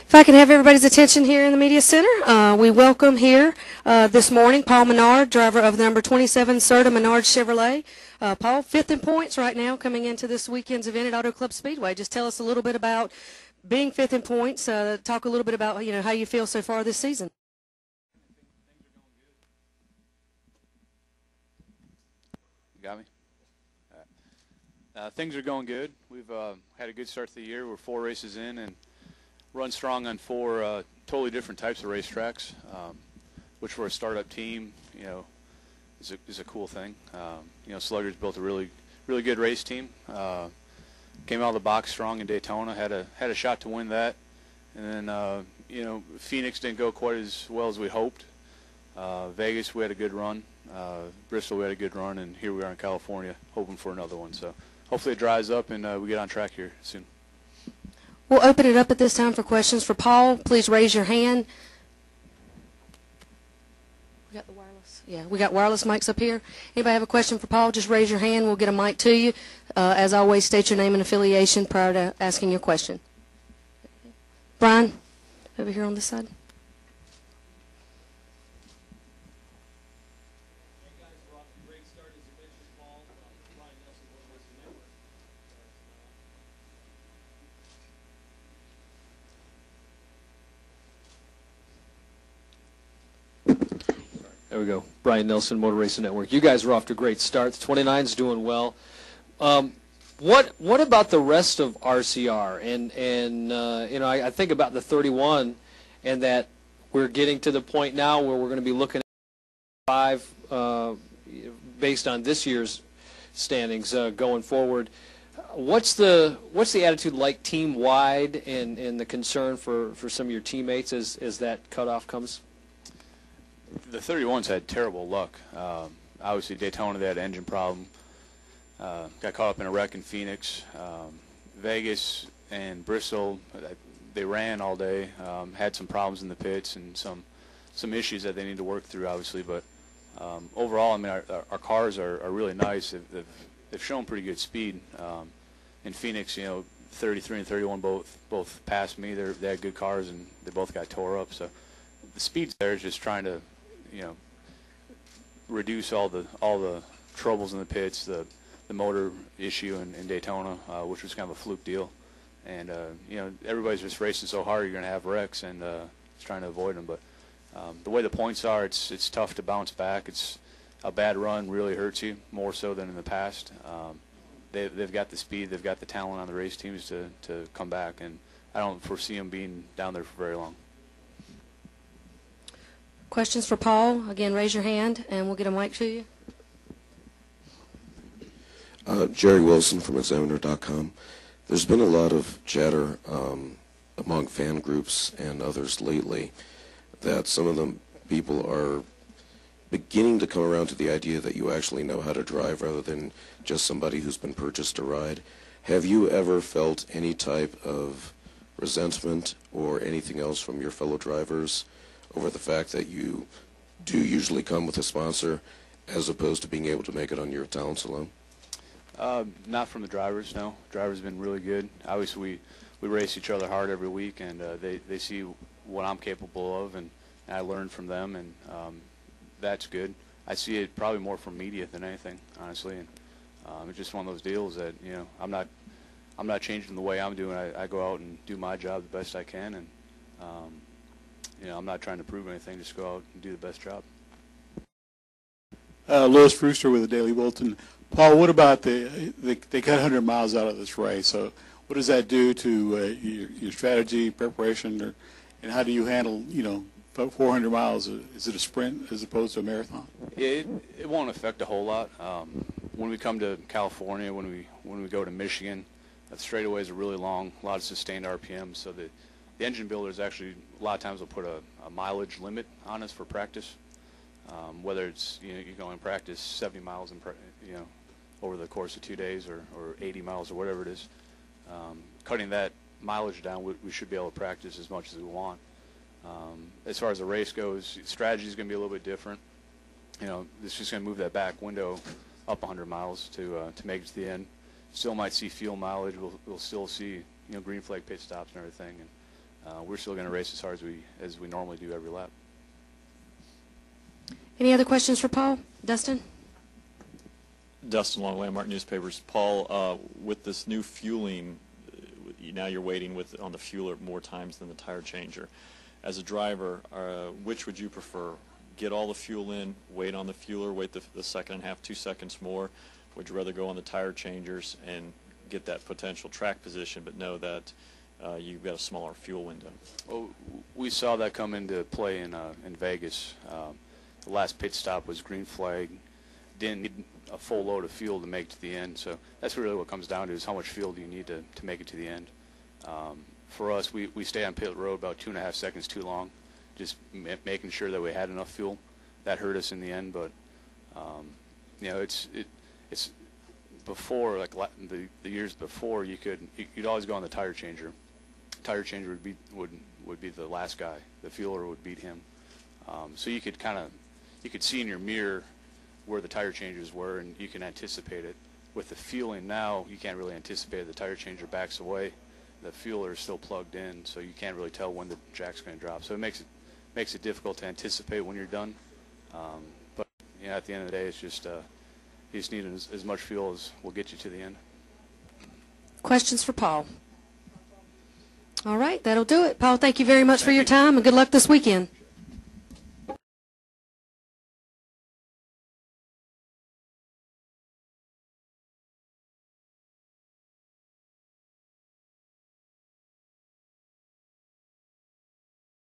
If I can have everybody's attention here in the Media Center, we welcome here this morning Paul Menard, driver of the number 27 Serta Menard Chevrolet. Paul, fifth in points right now coming into this weekend's event at Auto Club Speedway. Just tell us a little bit about being fifth in points. Talk a little bit about how you feel so far this season. You got me? Things are going good. We've had a good start to the year. We're 4 races in and run strong on 4 totally different types of racetracks, which for a startup team, is a cool thing. Slugger's built a really good race team. Came out of the box strong in Daytona, had a shot to win that, and then Phoenix didn't go quite as well as we hoped. Vegas we had a good run, Bristol we had a good run, and here we are in California hoping for another one. So hopefully it dries up and we get on track here soon. We'll open it up at this time for questions for Paul. Please raise your hand. We got the wireless. Yeah, we got wireless mics up here. Anybody have a question for Paul? Just raise your hand. We'll get a mic to you. As always, state your name and affiliation prior to asking your question. Brian, over here on this side. There we go. Brian Nelson, Motor Racing Network. You guys are off to a great start. The 29's doing well. What about the rest of RCR? And I think about the 31, and that we're getting to the point now where we're going to be looking at 5 based on this year's standings going forward. What's the attitude like team wide and the concern for some of your teammates as that cutoff comes? The 31's had terrible luck. Obviously, Daytona, they had an engine problem. Got caught up in a wreck in Phoenix. Vegas and Bristol, they ran all day. Had some problems in the pits and some issues that they need to work through, obviously. But overall, I mean, our cars are really nice. They've shown pretty good speed. In Phoenix, 33 and 31 both passed me. They had good cars, and they both got tore up. So the speed's there is just trying to reduce all the troubles in the pits, the motor issue in Daytona, which was kind of a fluke deal, and everybody's just racing so hard you're going to have wrecks, and it's trying to avoid them. But the way the points are, it's tough to bounce back. It's a bad run really hurts you more so than in the past. They've got the speed, they've got the talent on the race teams to come back, and I don't foresee them being down there for very long. Questions for Paul? Again, raise your hand, and we'll get a mic to you. Jerry Wilson from Examiner.com. There's been a lot of chatter among fan groups and others lately that some of them people are beginning to come around to the idea that you actually know how to drive rather than just somebody who's been purchased to ride. Have you ever felt any type of resentment or anything else from your fellow drivers over the fact that you do usually come with a sponsor as opposed to being able to make it on your talents alone? Not from the drivers, no. Drivers have been really good. Obviously, we race each other hard every week, and they see what I'm capable of, and I learn from them, and that's good. I see it probably more from media than anything, honestly, and it's just one of those deals that I'm not changing the way I'm doing. I go out and do my job the best I can, and I'm not trying to prove anything. Just go out and do the best job. Louis Brewster with the Daily Bulletin. Paul, what about they cut 100 miles out of this race? So what does that do to your strategy, preparation, and how do you handle 400 miles? Is it a sprint as opposed to a marathon? It won't affect a whole lot. When we come to California, when we go to Michigan, the straightaways are really long, a lot of sustained RPM. So the engine builders actually a lot of times will put a mileage limit on us for practice. Whether it's you're going to practice 70 miles over the course of 2 days or 80 miles or whatever it is, cutting that mileage down, we should be able to practice as much as we want. As far as the race goes, strategy is going to be a little bit different. It's just going to move that back window up 100 miles to make it to the end. Still might see fuel mileage. We'll still see green flag pit stops and everything. And we're still going to race as hard as we normally do every lap. Any other questions for Paul? Dustin? Dustin Long, Landmark Newspapers. Paul, with this new fueling, now you're waiting on the fueler more times than the tire changer. As a driver, which would you prefer? Get all the fuel in, wait on the fueler, wait the second and a half, 2 seconds more? Would you rather go on the tire changers and get that potential track position, but know that you've got a smaller fuel window? Well, we saw that come into play in Vegas. The last pit stop was green flag. Didn't need a full load of fuel to make it to the end. So that's really what it comes down to, is how much fuel do you need to make it to the end. For us, we stayed on pit road about 2.5 seconds too long, just making sure that we had enough fuel. That hurt us in the end, but you know, it's before, like the years before, you'd always go on the tire changer. Tire changer would be the last guy. The fueler would beat him. So you could see in your mirror where the tire changers were, and you can anticipate it. With the fueling now, you can't really anticipate it. The tire changer backs away. The fueler is still plugged in, so you can't really tell when the jack's going to drop. So it makes it difficult to anticipate when you're done. But you know, at the end of the day, it's just you just need as much fuel as will get you to the end. Questions for Paul? All right, that'll do it. Paul, thank you very much for your time, and good luck this weekend.